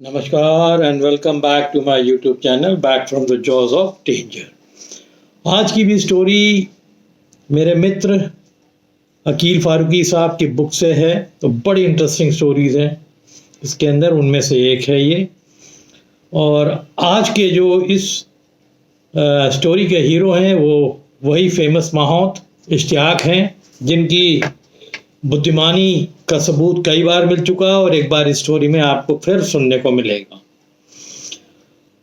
नमस्कार and welcome back to my YouTube channel back from the jaws of danger. आज की भी story मेरे मित्र अकील फारूकी साहब की बुक से है, तो बड़ी इंटरेस्टिंग स्टोरीज़ हैं इसके अंदर, उनमें से एक है ये। और आज के जो इस स्टोरी के हीरो हैं वो वही फेमस माहौत इश्तियाक हैं, जिनकी बुद्धिमानी का सबूत कई बार मिल चुका और एक बार इस स्टोरी में आपको फिर सुनने को मिलेगा।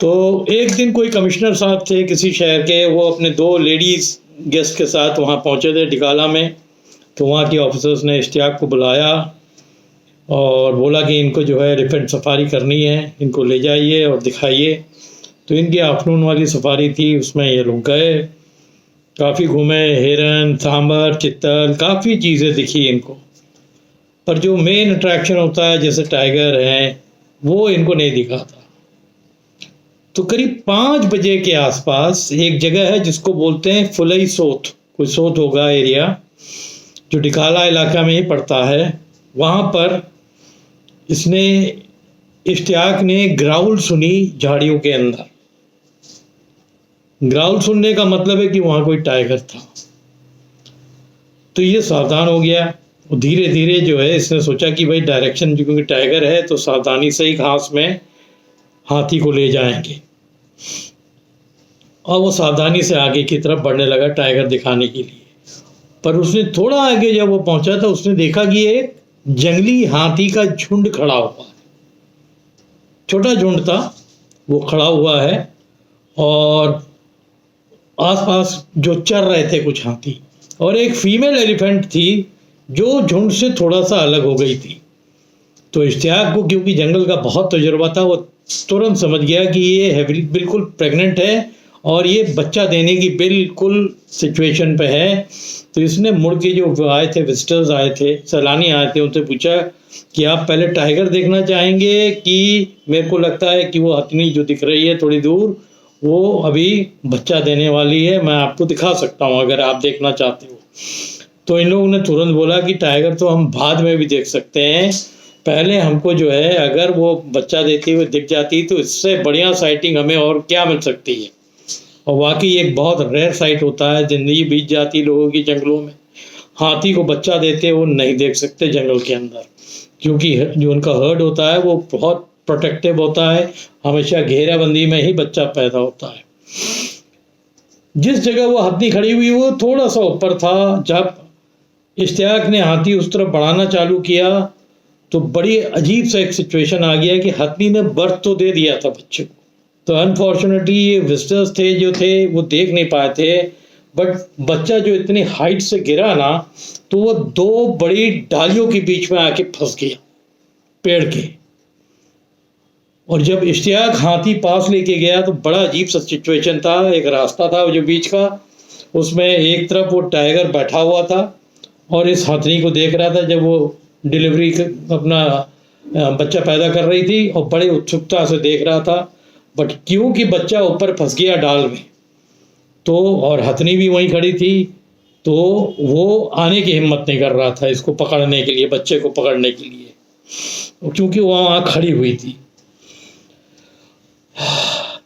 तो एक दिन कोई कमिश्नर साहब थे किसी शहर के, वो अपने दो लेडीज़ गेस्ट के साथ वहाँ पहुँचे थे टिकाला में। तो वहाँ के ऑफिसर्स ने इश्तियाक को बुलाया और बोला कि इनको जो है एलिफेंट सफारी करनी है, इनको ले जाइए और दिखाइए। तो इनकी आफ्टरनून वाली सफारी थी, उसमें ये लोग गए, काफ़ी घूमे, हिरन, सांबर, चित्तल, काफ़ी चीज़ें दिखी इनको। पर जो मेन अट्रैक्शन होता है जैसे टाइगर हैं, वो इनको नहीं दिखा था। तो करीब 5 बजे के आसपास एक जगह है जिसको बोलते हैं फुलई सोत, कोई सोत होगा एरिया, जो टिकाला इलाका में ही पड़ता है। वहाँ पर इश्तियाक ने ग्राउल सुनी झाड़ियों के अंदर। ग्राउल सुनने का मतलब है कि वहाँ कोई टाइगर था। तो ये सावधान हो गया, धीरे धीरे जो है इसने सोचा कि भाई डायरेक्शन, क्योंकि टाइगर है तो सावधानी से ही घास में हाथी को ले जाएंगे। और वो सावधानी से आगे की तरफ बढ़ने लगा टाइगर दिखाने के लिए। पर उसने थोड़ा आगे जब वो पहुंचा तो उसने देखा कि एक जंगली हाथी का झुंड खड़ा हुआ है। छोटा झुंड था, वो खड़ा हुआ है और आसपास जो चर रहे थे कुछ हाथी, और एक फीमेल एलिफेंट थी जो झुंड से थोड़ा सा अलग हो गई थी। तो इश्तियाक को, क्योंकि जंगल का बहुत तजुर्बा था, वो तुरंत समझ गया कि ये बिल्कुल प्रेग्नेंट है और ये बच्चा देने की बिल्कुल सिचुएशन पे है। तो इसने मुड़ के, जो आए थे विजिटर्स आए थे, सैलानी आए थे, उनसे पूछा कि आप पहले टाइगर देखना चाहेंगे कि मेरे को लगता है कि वो हथनी जो दिख रही है थोड़ी दूर, वो अभी बच्चा देने वाली है, मैं आपको दिखा सकता हूँ अगर आप देखना चाहते हो। तो इन लोगों ने तुरंत बोला कि टाइगर तो हम बाद में भी देख सकते हैं, पहले हमको जो है अगर वो बच्चा देती हुई दिख जाती तो इससे बढ़िया साइटिंग हमें और क्या मिल सकती है। और वाकई एक बहुत रेयर साइट होता है, ज़िंदगी बीत जाती लोगों की जंगलों में। हाथी को बच्चा देते वो नहीं देख सकते जंगल के अंदर, क्योंकि जो उनका हर्ड होता है वो बहुत प्रोटेक्टिव होता है, हमेशा घेराबंदी में ही बच्चा पैदा होता है। जिस जगह वो हाथी खड़ी हुई वो थोड़ा सा ऊपर था। जब इश्तियाक ने हाथी उस तरफ बढ़ाना चालू किया तो बड़ी अजीब सा एक सिचुएशन आ गया कि हाथी ने बर्थ तो दे दिया था बच्चे को। तो अनफॉर्चुनेटली ये विजिटर्स थे जो थे वो देख नहीं पाए थे, बट बच्चा जो इतनी हाइट से गिरा ना, तो वो 2 बड़ी डालियों के बीच में आके फंस गया पेड़ के। और जब इश्तियाक हाथी पास लेके गया तो बड़ा अजीब सा सिचुएशन था। एक रास्ता था जो बीच का, उसमें एक तरफ वो टाइगर बैठा हुआ था और इस हथनी को देख रहा था जब वो डिलीवरी अपना बच्चा पैदा कर रही थी, और बड़ी उत्सुकता से देख रहा था। बट क्योंकि बच्चा ऊपर फंस गया डाल में, तो और हथनी भी वहीं खड़ी थी, तो वो आने की हिम्मत नहीं कर रहा था इसको पकड़ने के लिए, बच्चे को पकड़ने के लिए, क्योंकि वो वहाँ खड़ी हुई थी।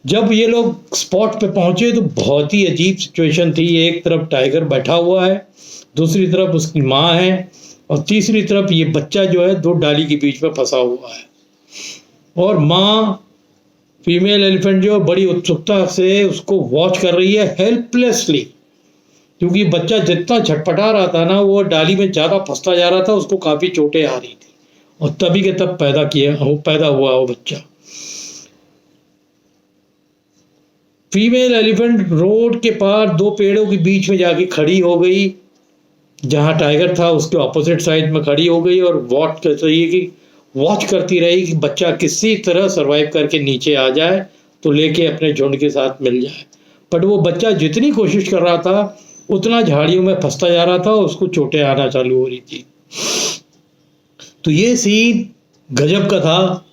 जब ये लोग स्पॉट पे पहुंचे तो बहुत ही अजीब सिचुएशन थी। एक तरफ टाइगर बैठा हुआ है, दूसरी तरफ उसकी माँ है, और तीसरी तरफ ये बच्चा जो है 2 डाली के बीच में फंसा हुआ है। और माँ फीमेल एलिफेंट जो बड़ी उत्सुकता से उसको वॉच कर रही है हेल्पलेसली, क्योंकि बच्चा जितना झटपटा रहा था ना, वो डाली में ज़्यादा फंसता जा रहा था, उसको काफ़ी चोटें आ रही थी, और तभी के तब पैदा हुआ वो बच्चा। फीमेल एलिफेंट रोड के पार 2 पेड़ों के बीच में जाके खड़ी हो गई, जहाँ टाइगर था उसके ऑपोजिट साइड में खड़ी हो गई, और वॉच करती रही कि बच्चा किसी तरह सरवाइव करके नीचे आ जाए तो लेके अपने झुंड के साथ मिल जाए। बट वो बच्चा जितनी कोशिश कर रहा था उतना झाड़ियों में फंसता जा रहा था, उसको चोटें आना चालू हो रही थी। तो ये सीन गजब का था।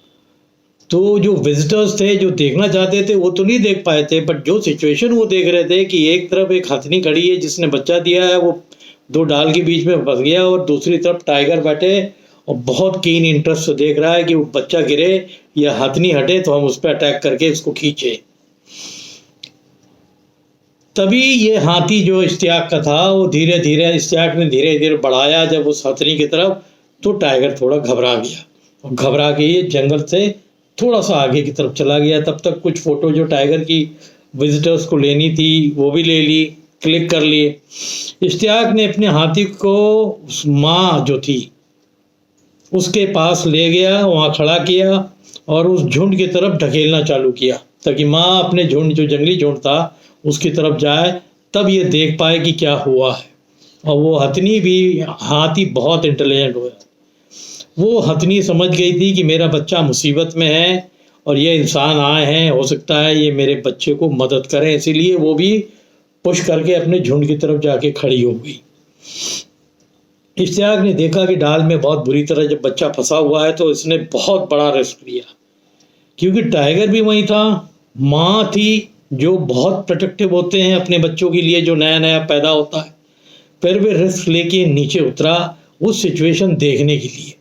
तो जो विजिटर्स थे जो देखना चाहते थे वो तो नहीं देख पाए थे, बट जो सिचुएशन वो देख रहे थे कि एक तरफ एक हथनी खड़ी है जिसने बच्चा दिया है, वो 2 डाल के बीच में फंस गया, और दूसरी तरफ टाइगर बैठे और बहुत कीन इंटरेस्ट से देख रहा है कि वो बच्चा गिरे या हथनी हटे तो हम उस पर अटैक करके उसको खींचे। तभी ये हाथी जो इश्तियाक का था वो धीरे धीरे इश्तियाक ने धीरे धीरे बढ़ाया जब उस हथनी की तरफ, तो टाइगर थोड़ा घबरा गया और घबरा के ये जंगल से थोड़ा सा आगे की तरफ चला गया। तब तक कुछ फोटो जो टाइगर की विजिटर्स को लेनी थी वो भी ले ली, क्लिक कर लिए। इश्तियाक ने अपने हाथी को उस माँ जो थी उसके पास ले गया, वहाँ खड़ा किया और उस झुंड की तरफ ढकेलना चालू किया ताकि माँ अपने झुंड जो जंगली झुंड था उसकी तरफ जाए, तब ये देख पाए कि क्या हुआ है। और वो हथनी भी, हाथी बहुत इंटेलिजेंट हुआ, वो हथनी समझ गई थी कि मेरा बच्चा मुसीबत में है और ये इंसान आए हैं, हो सकता है ये मेरे बच्चे को मदद करें, इसीलिए वो भी पुश करके अपने झुंड की तरफ जाके खड़ी हो गई। इश्तियाक ने देखा कि डाल में बहुत बुरी तरह जब बच्चा फंसा हुआ है तो इसने बहुत बड़ा रिस्क लिया, क्योंकि टाइगर भी वहीं था, माँ थी जो बहुत प्रोटेक्टिव होते हैं अपने बच्चों के लिए जो नया नया पैदा होता है। फिर भी रिस्क लेके नीचे उतरा उस सिचुएशन देखने के लिए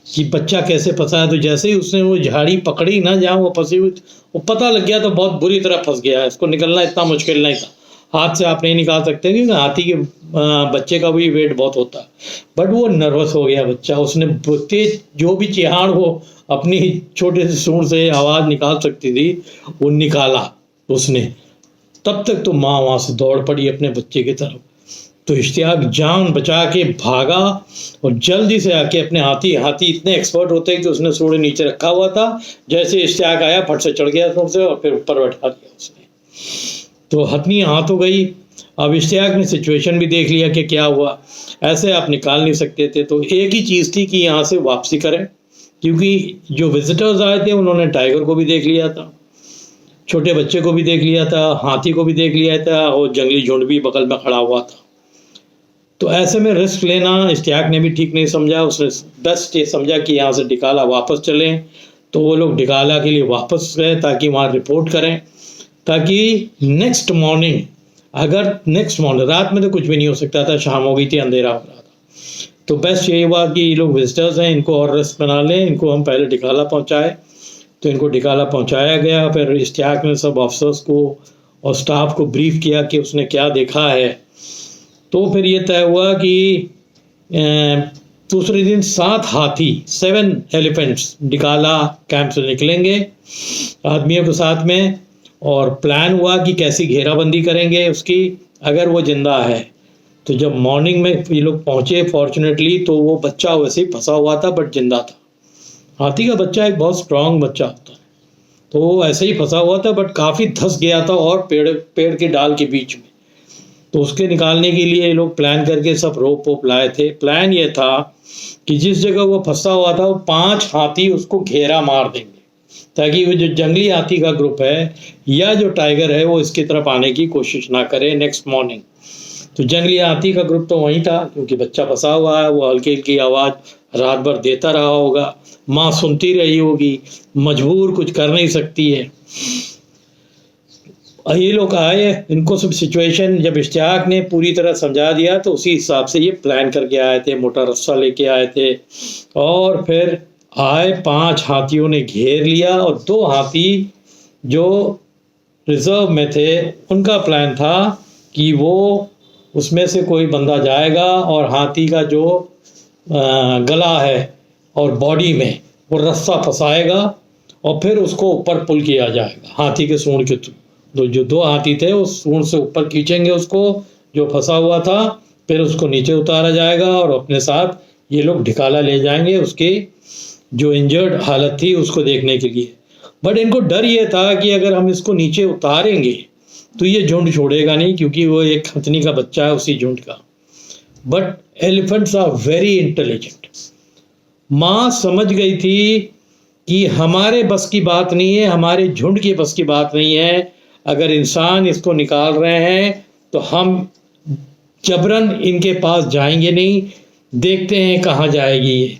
कि बच्चा कैसे फंसा है। तो जैसे ही उसने वो झाड़ी पकड़ी ना जहाँ वो फंसी हुई, वो पता लग गया तो बहुत बुरी तरह फंस गया है, इसको निकलना इतना मुश्किल नहीं था, हाथ से आप नहीं निकाल सकते क्योंकि हाथी के बच्चे का भी वेट बहुत होता है। बट वो नर्वस हो गया बच्चा, उसने तेज जो भी चिहाड़ वो अपनी छोटे से सूंड से आवाज़ निकाल सकती थी वो निकाला उसने। तब तक तो माँ वहाँ से दौड़ पड़ी अपने बच्चे की तरफ। तो इश्तियाक जान बचा के भागा और जल्दी से आके अपने हाथी इतने एक्सपर्ट होते हैं कि उसने सूंड नीचे रखा हुआ था, जैसे इश्तियाक आया फट से चढ़ गया सूंड से और फिर ऊपर बैठा दिया उसने। तो हथनी हाथ हो गई। अब इश्तियाक ने सिचुएशन भी देख लिया कि क्या हुआ, ऐसे आप निकाल नहीं सकते थे, तो एक ही चीज़ थी कि यहाँ से वापसी करें, क्योंकि जो विजिटर्स आए थे उन्होंने टाइगर को भी देख लिया था, छोटे बच्चे को भी देख लिया था, हाथी को भी देख लिया था और जंगली झुंड भी बगल में खड़ा हुआ था। तो ऐसे में रिस्क लेना इश्तियाक ने भी ठीक नहीं समझा। उसने बेस्ट ये समझा कि यहाँ से डिकाला वापस चलें। तो वो लोग डिकाला के लिए वापस गए ताकि वहाँ रिपोर्ट करें, ताकि नेक्स्ट मॉर्निंग, अगर नेक्स्ट मॉर्निंग, रात में तो कुछ भी नहीं हो सकता था, शाम हो गई थी, अंधेरा हो रहा था, तो बेस्ट यही हुआ कि ये लोग विजिटर्स हैं, इनको और रिस्क बना लें, इनको हम पहले डिकाला पहुँचाए। तो इनको डिकाला पहुँचाया गया। फिर इश्तियाक ने सब ऑफिसर्स को और स्टाफ को ब्रीफ किया कि उसने क्या देखा है। तो फिर ये तय हुआ कि दूसरे दिन 7 एलिफेंट्स डिकाला कैंप से निकलेंगे आदमियों के साथ में, और प्लान हुआ कि कैसी घेराबंदी करेंगे उसकी अगर वो जिंदा है। तो जब मॉर्निंग में ये लोग पहुँचे फॉर्चुनेटली, तो वो बच्चा वैसे ही फंसा हुआ था बट जिंदा था। हाथी का बच्चा एक बहुत स्ट्रांग बच्चा होता है, तो वो ऐसे ही फंसा हुआ था बट काफ़ी धंस गया था और पेड़ के डाल के बीच में। तो उसके निकालने के लिए ये लोग प्लान करके सब रोप वोप लाए थे। प्लान ये था कि जिस जगह वो फंसा हुआ था वो 5 हाथी उसको घेरा मार देंगे, ताकि वो जो जंगली हाथी का ग्रुप है या जो टाइगर है वो इसकी तरफ आने की कोशिश ना करे नेक्स्ट मॉर्निंग। तो जंगली हाथी का ग्रुप तो वहीं था, क्योंकि बच्चा फंसा हुआ है, वो हल्की हल्की आवाज़ रात भर देता रहा होगा, माँ सुनती रही होगी, मजबूर कुछ कर नहीं सकती है। ये लोग आए, इनको सब सिचुएशन जब इश्तियाक ने पूरी तरह समझा दिया तो उसी हिसाब से ये प्लान करके आए थे, मोटा रस्सा लेके आए थे। और फिर आए 5 हाथियों ने घेर लिया और 2 हाथी जो रिजर्व में थे उनका प्लान था कि वो उसमें से कोई बंदा जाएगा और हाथी का जो गला है और बॉडी में वो रस्सा फंसाएगा और फिर उसको ऊपर पुल किया जाएगा हाथी के सूंड के थ्रू। जो 2 हाथी थे उस सूंड से ऊपर खींचेंगे उसको जो फंसा हुआ था, फिर उसको नीचे उतारा जाएगा और अपने साथ ये लोग ढिकाला ले जाएंगे उसकी जो इंजर्ड हालत थी उसको देखने के लिए। बट इनको डर ये था कि अगर हम इसको नीचे उतारेंगे तो ये झुंड छोड़ेगा नहीं, क्योंकि वो एक हथनी का बच्चा है उसी झुंड का। But elephants are very intelligent. माँ समझ गई थी कि हमारे बस की बात नहीं है, हमारे झुंड की बस की बात नहीं है। अगर इंसान इसको निकाल रहे हैं तो हम जबरन इनके पास जाएंगे नहीं, देखते हैं कहाँ जाएगी ये।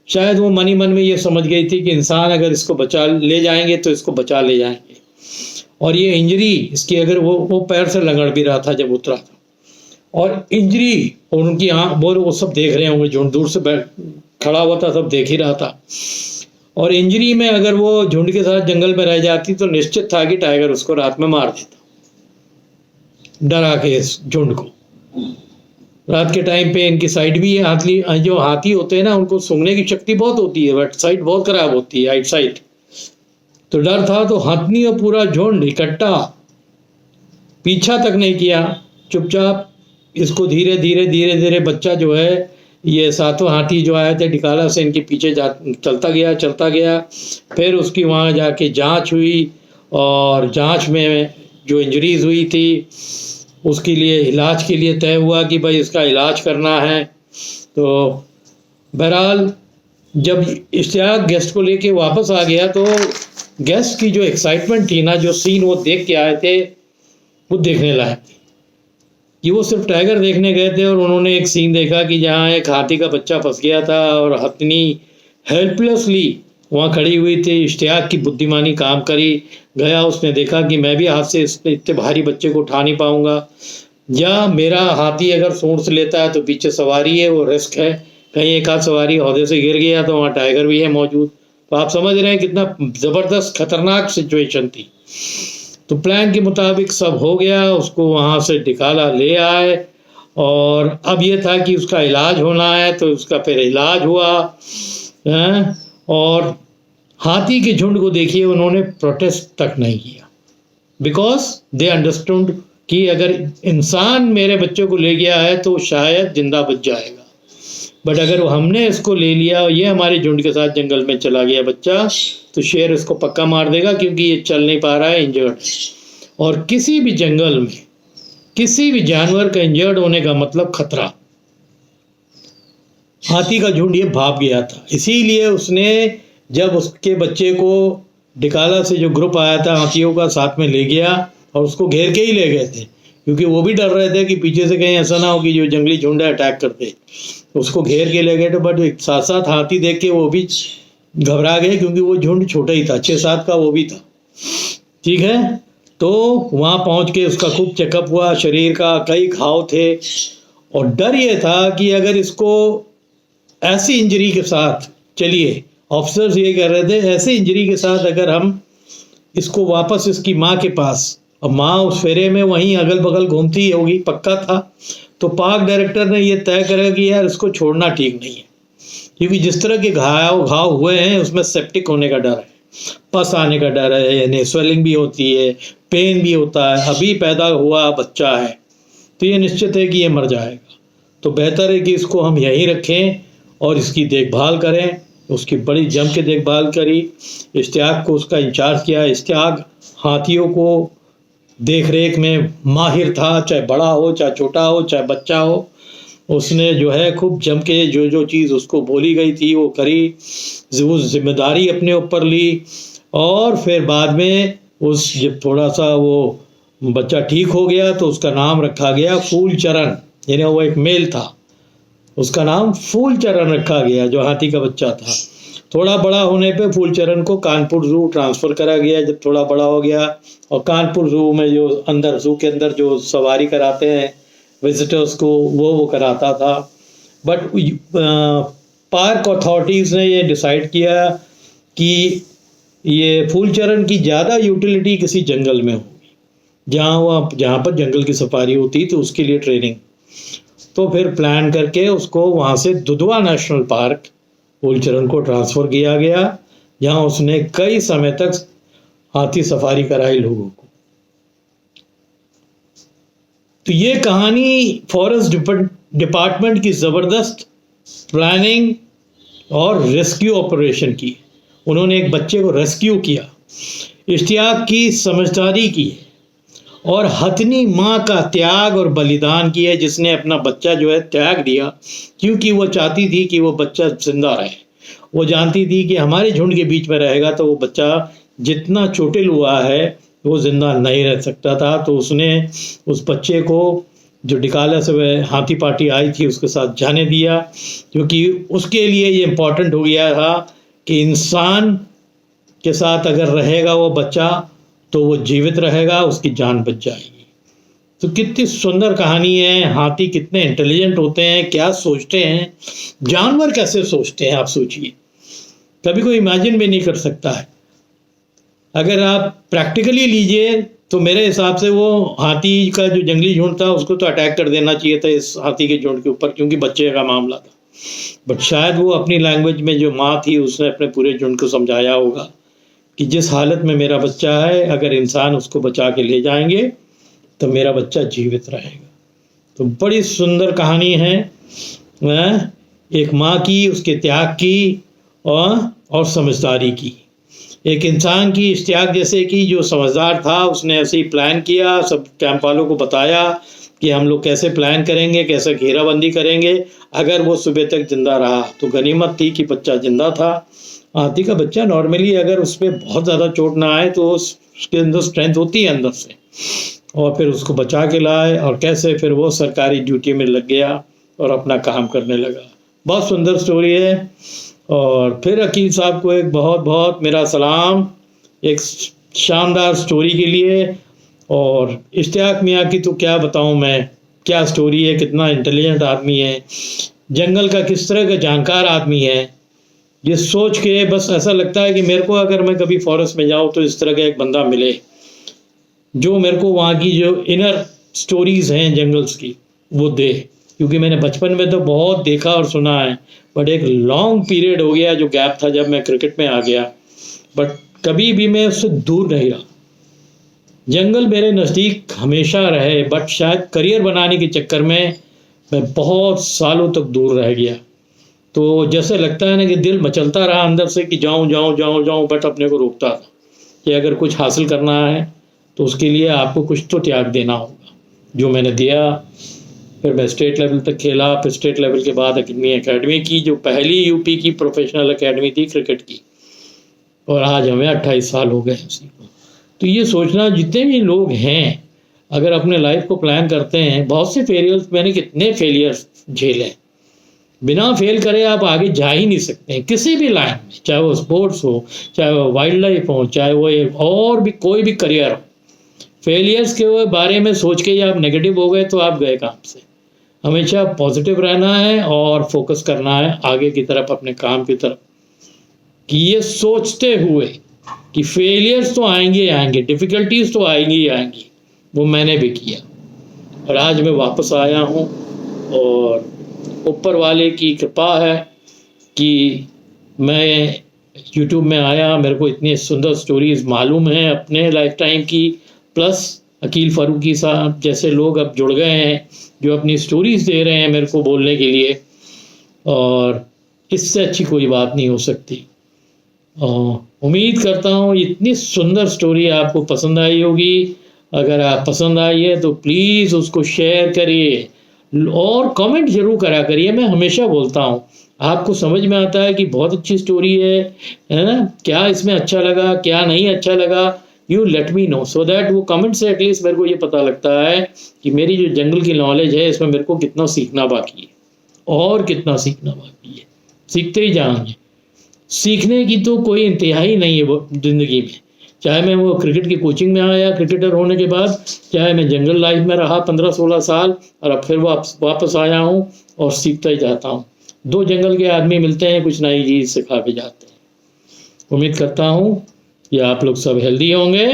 शायद वो मन ही मन में ये समझ गई थी कि इंसान अगर इसको बचा ले जाएंगे तो इसको बचा ले जाएंगे। और ये इंजरी इसकी, अगर वो पैर से लंगड़ भी रहा था जब उतरा था, और इंजरी और उनकी आँख वो सब देख रहे होंगे जो दूर से खड़ा हुआ था, सब देख ही रहा था। और इंजरी में अगर वो झुंड के साथ जंगल में रह जाती तो निश्चित था कि टाइगर उसको रात में मार देता, डरा के इस झुंड को। रात के टाइम पे इनकी साइड भी जो हाथी होते हैं ना, उनको सूंघने की शक्ति बहुत होती है, बट साइट बहुत खराब होती है, आइट साइट। तो डर था, तो हाथी और पूरा झुंड इकट्ठा, पीछा तक नहीं किया, चुपचाप इसको धीरे धीरे धीरे धीरे बच्चा जो है, ये सातों हाथी जो आए थे डिकाला से, इनके पीछे चलता गया। फिर उसकी वहाँ जाके जांच हुई, और जांच में जो इंजरीज हुई थी उसके लिए इलाज के लिए तय हुआ कि भाई इसका इलाज करना है। तो बहरहाल जब इश्तियाक गेस्ट को लेके वापस आ गया तो गेस्ट की जो एक्साइटमेंट थी ना, जो सीन वो देख के आए थे, वो देखने लायक थी। कि वो सिर्फ टाइगर देखने गए थे और उन्होंने एक सीन देखा कि जहाँ एक हाथी का बच्चा फंस गया था और हथनी हेल्पलेसली वहाँ खड़ी हुई थी। इश्तियाक की बुद्धिमानी काम करी, गया, उसने देखा कि मैं भी हाथ से इतने भारी बच्चे को उठा नहीं पाऊंगा, या मेरा हाथी अगर सूंड से लेता है तो पीछे सवारी है, वो रिस्क है, कहीं एक हाथ सवारी ओहदे से गिर गया तो वहाँ टाइगर भी है मौजूद। तो आप समझ रहे हैं कितना ज़बरदस्त खतरनाक सिचुएशन थी। तो प्लान के मुताबिक सब हो गया, उसको वहाँ से डिकाला ले आए, और अब ये था कि उसका इलाज होना है, तो उसका फिर इलाज हुआ है। और हाथी के झुंड को देखिए, उन्होंने प्रोटेस्ट तक नहीं किया, बिकॉज दे अंडरस्टूड कि अगर इंसान मेरे बच्चे को ले गया है तो शायद जिंदा बच जाएगा, बट अगर हमने इसको ले लिया और ये हमारे झुंड के साथ जंगल में चला गया बच्चा, तो शेर इसको पक्का मार देगा, क्योंकि ये चल नहीं पा रहा है, इंजर्ड है। और किसी भी जंगल में किसी भी जानवर का इंजर्ड होने का मतलब खतरा। हाथी का झुंड ये भाग गया था, इसीलिए उसने जब उसके बच्चे को डिकाला से जो ग्रुप आया था हाथियों का साथ में ले गया, और उसको घेर के ही ले गए थे, क्योंकि वो भी डर रहे थे कि पीछे से कहीं ऐसा ना हो कि जो जंगली झुंड है अटैक करते, उसको घेर के ले गए थे। बट साथ साथ हाथी देख के वो भी घबरा गए, क्योंकि वो झुंड छोटा ही था, 6-7 का वो भी था, ठीक है। तो वहाँ पहुँच के उसका खूब चेकअप हुआ, शरीर का कई घाव थे, और डर ये था कि अगर इसको ऐसी इंजरी के साथ, चलिए ऑफिसर्स ये कह रहे थे, ऐसे इंजरी के साथ अगर हम इसको वापस इसकी माँ के पास, और माँ उस फेरे में वहीं अगल बगल घूमती होगी, पक्का था, तो पार्क डायरेक्टर ने ये तय करा कि यार इसको छोड़ना ठीक नहीं है, क्योंकि जिस तरह के घाव हुए हैं उसमें सेप्टिक होने का डर है, पस आने का डर है, यानी स्वेलिंग भी होती है, पेन भी होता है, अभी पैदा हुआ बच्चा है, तो ये निश्चित है कि ये मर जाएगा। तो बेहतर है कि इसको हम यहीं रखें और इसकी देखभाल करें। उसकी बड़ी जम के देखभाल करी, इश्तियाक को उसका इंचार्ज किया। इश्तियाक हाथियों को देख रेख में माहिर था, चाहे बड़ा हो, चाहे छोटा हो, चाहे बच्चा हो। उसने जो है खूब जम के जो चीज़ उसको बोली गई थी वो करी, वो जिम्मेदारी अपने ऊपर ली। और फिर बाद में जब थोड़ा सा वो बच्चा ठीक हो गया तो उसका नाम रखा गया फूलचरण, यानी वो एक मेल था, उसका नाम फूलचरण रखा गया, जो हाथी का बच्चा था। थोड़ा बड़ा होने पे फूलचरण को कानपुर ज़ू ट्रांसफ़र करा गया, जब थोड़ा बड़ा हो गया, और कानपुर ज़ू में जो अंदर ज़ू के अंदर जो सवारी कराते हैं विजिटर्स को, वो कराता था। बट पार्क अथॉरिटीज़ ने ये डिसाइड किया कि ये फूलचरण की ज़्यादा यूटिलिटी किसी जंगल में होगी, जहाँ पर जंगल की सफारी होती, तो उसके लिए ट्रेनिंग। तो फिर प्लान करके उसको वहाँ से दुधवा नेशनल पार्क फूलचरण को ट्रांसफ़र किया गया, जहाँ उसने कई समय तक हाथी सफारी कराई लोगों को। तो ये कहानी फॉरेस्ट डिपार्टमेंट की ज़बरदस्त प्लानिंग और रेस्क्यू ऑपरेशन की। उन्होंने एक बच्चे को रेस्क्यू किया, इश्तियाक की समझदारी की, और हथनी माँ का त्याग और बलिदान किया, जिसने अपना बच्चा जो है त्याग दिया, क्योंकि वो चाहती थी कि वो बच्चा जिंदा रहे। वो जानती थी कि हमारे झुंड के बीच में रहेगा तो वो बच्चा जितना चोटिल हुआ है वो जिंदा नहीं रह सकता था। तो उसने उस बच्चे को, जो डिकाला से हाथी पार्टी आई थी, उसके साथ जाने दिया, क्योंकि उसके लिए ये इम्पोर्टेंट हो गया था कि इंसान के साथ अगर रहेगा वो बच्चा तो वो जीवित रहेगा, उसकी जान बच जाएगी। तो कितनी सुंदर कहानी है। हाथी कितने इंटेलिजेंट होते हैं, क्या सोचते हैं, जानवर कैसे सोचते हैं आप सोचिए, कभी कोई इमेजिन भी नहीं कर सकता है। अगर आप प्रैक्टिकली लीजिए तो मेरे हिसाब से वो हाथी का जो जंगली झुंड था उसको तो अटैक कर देना चाहिए था इस हाथी के झुंड के ऊपर, क्योंकि बच्चे का मामला था। बट शायद वो अपनी लैंग्वेज में जो माँ थी उसने अपने पूरे झुंड को समझाया होगा कि जिस हालत में मेरा बच्चा है, अगर इंसान उसको बचा के ले जाएंगे तो मेरा बच्चा जीवित रहेगा। तो बड़ी सुंदर कहानी है एक माँ की, उसके त्याग की और समझदारी की। एक इंसान की इश्तियाक जैसे कि जो समझदार था उसने ऐसे ही प्लान किया, सब कैंप वालों को बताया कि हम लोग कैसे प्लान करेंगे, कैसे घेराबंदी करेंगे। अगर वो सुबह तक जिंदा रहा तो गनीमत थी कि बच्चा जिंदा था। हाथी का बच्चा नॉर्मली अगर उस पर बहुत ज़्यादा चोट ना आए तो उसके अंदर स्ट्रेंथ होती है अंदर से, और फिर उसको बचा के लाए और कैसे फिर वो सरकारी ड्यूटी में लग गया और अपना काम करने लगा। बहुत सुंदर स्टोरी है। और फिर अकील साहब को एक बहुत बहुत मेरा सलाम एक शानदार स्टोरी के लिए। और इश्तियाक मियाँ की तो क्या बताऊँ मैं, क्या स्टोरी है, कितना इंटेलिजेंट आदमी है, जंगल का किस तरह का जानकार आदमी है। ये सोच के बस ऐसा लगता है कि मेरे को अगर मैं कभी फॉरेस्ट में जाऊँ तो इस तरह का एक बंदा मिले जो मेरे को वहाँ की जो इनर स्टोरीज़ हैं जंगल्स की वो दे। क्योंकि मैंने बचपन में तो बहुत देखा और सुना है, बट एक लॉन्ग पीरियड हो गया जो गैप था जब मैं क्रिकेट में आ गया, बट कभी भी मैं उससे दूर नहीं रहा। जंगल मेरे नज़दीक हमेशा रहे, बट शायद करियर बनाने के चक्कर में मैं बहुत सालों तक दूर रह गया। तो जैसे लगता है ना कि दिल मचलता रहा अंदर से कि जाऊं जाऊं जाऊं जाऊं, बट अपने को रोकता था कि अगर कुछ हासिल करना है तो उसके लिए आपको कुछ तो त्याग देना होगा, जो मैंने दिया। फिर मैं स्टेट लेवल तक खेला, फिर स्टेट लेवल के बाद अकेडमी की, जो पहली यूपी की प्रोफेशनल अकेडमी थी क्रिकेट की, और आज हमें 28 साल हो गए उसी को। तो ये सोचना, जितने भी लोग हैं अगर अपने लाइफ को प्लान करते हैं, बहुत से फेलियर्स, मैंने कितने फेलियर्स झेले, बिना फेल करे आप आगे जा ही नहीं सकते हैं किसी भी लाइन में, चाहे वो स्पोर्ट्स हो, चाहे वो वाइल्ड लाइफ हो, चाहे वो और भी कोई भी करियर हो। फेलियर्स के बारे में सोच के आप नेगेटिव हो गए तो आप गए काम से। हमेशा पॉजिटिव रहना है और फोकस करना है आगे की तरफ, अपने काम की तरफ, कि ये सोचते हुए कि फेलियर्स तो आएंगे आएंगे, डिफ़िकल्टीज तो आएंगी ही आएंगी। वो मैंने भी किया और आज मैं वापस आया हूँ, और ऊपर वाले की कृपा है कि मैं यूट्यूब में आया, मेरे को इतनी सुंदर स्टोरीज़ मालूम हैं अपने लाइफ टाइम की, प्लस अकील फ़ारूकी साहब जैसे लोग अब जुड़ गए हैं जो अपनी स्टोरीज़ दे रहे हैं मेरे को बोलने के लिए, और इससे अच्छी कोई बात नहीं हो सकती। उम्मीद करता हूँ इतनी सुंदर स्टोरी आपको पसंद आई होगी। अगर आप पसंद आई है तो प्लीज़ उसको शेयर करिए और कमेंट ज़रूर करा करिए। मैं हमेशा बोलता हूँ, आपको समझ में आता है कि बहुत अच्छी स्टोरी है ना, क्या इसमें अच्छा लगा, क्या नहीं अच्छा लगा, you let me know, so that वो कमेंट से एटलीस्ट मेरे को ये पता लगता है कि मेरी जो जंगल की नॉलेज है इसमें मेरे को कितना सीखना बाकी है और कितना सीखना बाकी है। सीखते ही जाएंगे, सीखने की तो कोई इंतहाई नहीं है वो ज़िंदगी में। चाहे मैं वो क्रिकेट की कोचिंग में आया क्रिकेटर होने के बाद, चाहे मैं जंगल लाइफ में रहा 15-16 साल और अब फिर वापस आया हूँ और सीखता ही जाता हूँ। दो जंगल के आदमी मिलते हैं, कुछ नई चीज़ सिखा के जाते हैं। उम्मीद करता हूँ कि आप लोग सब हेल्दी होंगे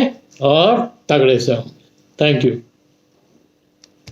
और तगड़े से होंगे। Thank you.